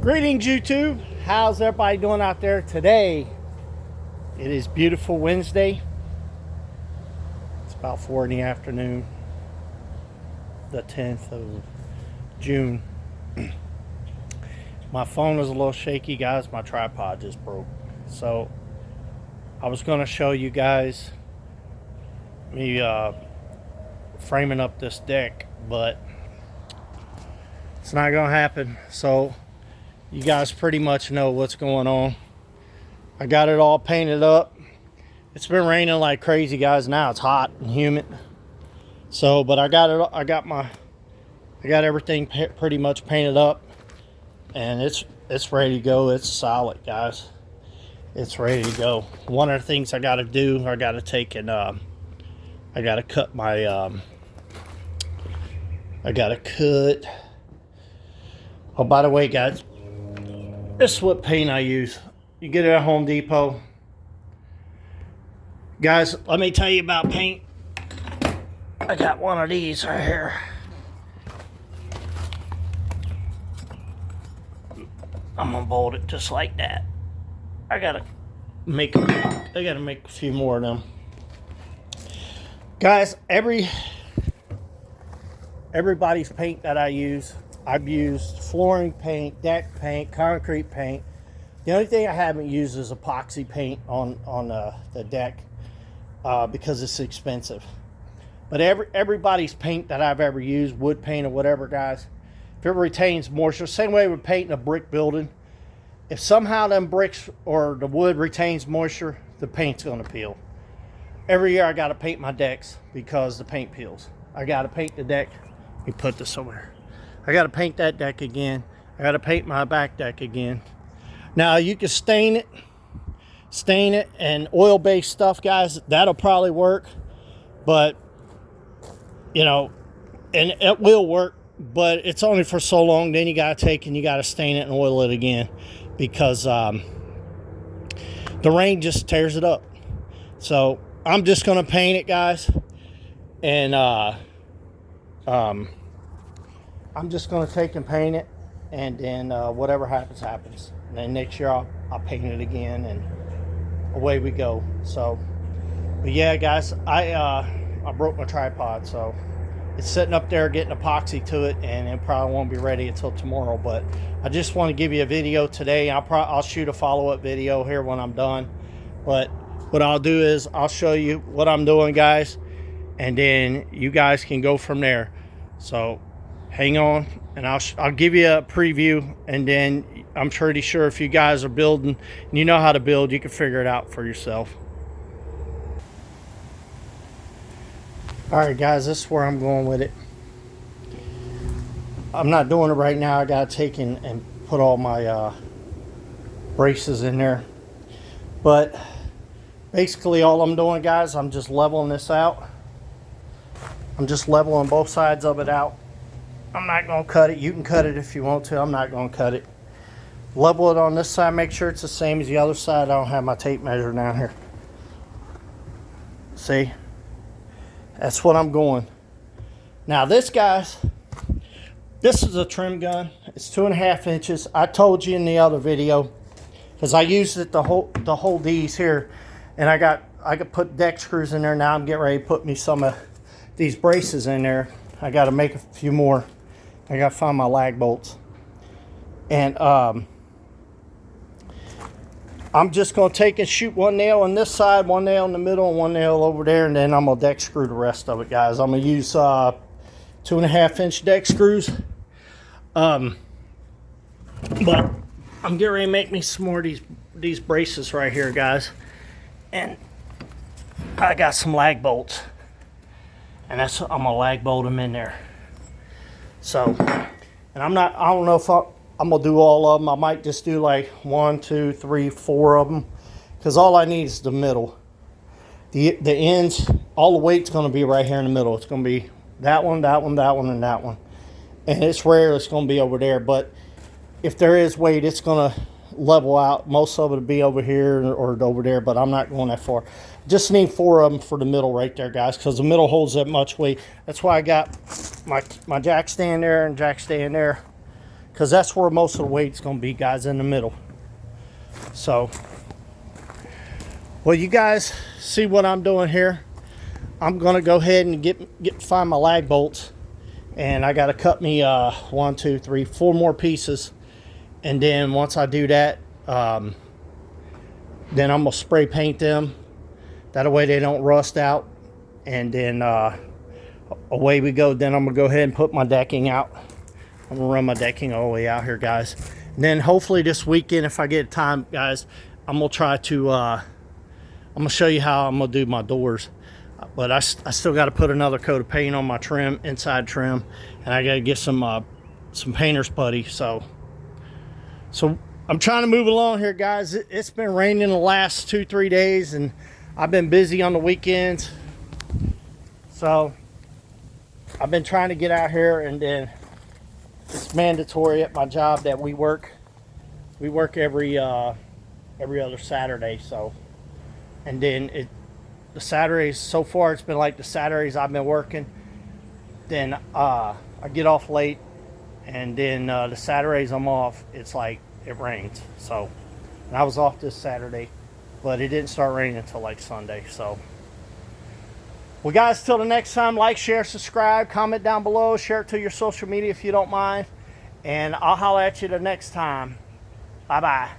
Greetings, YouTube. How's everybody doing out there today? It is beautiful Wednesday. It's about 4 in the afternoon, the 10th of June. My phone is a little shaky, guys. My tripod just broke. So I was going to show you guys me framing up this deck, but it's not going to happen. So you guys pretty much know what's going on. I got it all painted up. It's been raining like crazy, guys. Now it's hot and humid. So, but I got it. I got everything pretty much painted up, and it's ready to go. It's solid, guys. It's ready to go. One of the things I got to do, I got to take and I got to cut my I got to cut. Oh, by the way, guys, this is what paint I use. You get it at Home Depot. Guys, let me tell you about paint. I got one of these right here. I'm gonna bolt it just like that. I gotta make a few more of them. Guys, everybody's paint that I use, I've used flooring paint, deck paint, concrete paint. The only thing I haven't used is epoxy paint on the deck because it's expensive. But everybody's paint that I've ever used, wood paint or whatever, guys, if it retains moisture, same way with painting a brick building, if somehow them bricks or the wood retains moisture, the paint's gonna peel. Every year I gotta paint my decks because the paint peels. I gotta paint the deck. Let me put this over here. I gotta paint that deck again. I gotta paint my back deck again. Now you can stain it and oil-based stuff, guys, that'll probably work, but you know, and it will work, but it's only for so long. Then you gotta take and you gotta stain it and oil it again because the rain just tears it up. So I'm just gonna paint it, guys, and I'm just gonna take and paint it, and then whatever happens happens. And then next year I'll paint it again, and away we go. So, but yeah, guys, I broke my tripod, so it's sitting up there getting epoxy to it, and it probably won't be ready until tomorrow. But I just want to give you a video today. I'll shoot a follow-up video here when I'm done. But what I'll do is I'll show you what I'm doing, guys, and then you guys can go from there. So hang on, and I'll give you a preview, and then I'm pretty sure if you guys are building and you know how to build, you can figure it out for yourself. All right, guys, this is where I'm going with it. I'm not doing it right now. I gotta take and put all my braces in there, but basically all I'm doing, guys, I'm just leveling this out. I'm just leveling both sides of it out. I'm not going to cut it. You can cut it if you want to. I'm not going to cut it. Level it on this side. Make sure it's the same as the other side. I don't have my tape measure down here. See? That's what I'm going. Now this, guys, this is a trim gun. It's 2.5 inches. I told you in the other video, because I used it to hold these here, and I could put deck screws in there. Now I'm getting ready to put me some of these braces in there. I got to make a few more. I got to find my lag bolts. And I'm just going to take and shoot one nail on this side, one nail in the middle, and one nail over there, and then I'm going to deck screw the rest of it, guys. I'm going to use 2.5 inch deck screws. But I'm getting ready to make me some more of these braces right here, guys. And I got some lag bolts. And I'm gonna lag bolt them in there. So, and I don't know if I'm gonna do all of them. I might just do like 1, 2, 3, 4 of them, because all I need is the middle. The ends, all the weight's gonna be right here in the middle. It's gonna be that one, that one, that one, and that one. And it's rare it's gonna be over there, but if there is weight, it's gonna level out. Most of it will be over here or over there, but I'm not going that far. Just need 4 of them for the middle right there, guys, because the middle holds that much weight. That's why I got my jack stand there and jack stand there, because that's where most of the weight's going to be, guys, in the middle. So, well, you guys see what I'm doing here. I'm going to go ahead and find my lag bolts, and I got to cut me 1, 2, 3, 4 more pieces, and then once I do that, then I'm going to spray paint them. That way they don't rust out, and then away we go. Then I'm going to go ahead and put my decking out. I'm going to run my decking all the way out here, guys. And then hopefully this weekend, if I get time, guys, I'm going to try to, I'm going to show you how I'm going to do my doors. But I still got to put another coat of paint on my trim, inside trim. And I got to get some painter's putty. So I'm trying to move along here, guys. It's been raining the last 2-3 days, and I've been busy on the weekends. So I've been trying to get out here, and then it's mandatory at my job that we work every other Saturday. So, and then the Saturdays, so far it's been like the Saturdays I've been working, then I get off late, and then the Saturdays I'm off, it's like it rains. So, and I was off this Saturday, but it didn't start raining until like Sunday. So, well, guys, till the next time, like, share, subscribe, comment down below, share it to your social media if you don't mind, and I'll holler at you the next time. Bye-bye.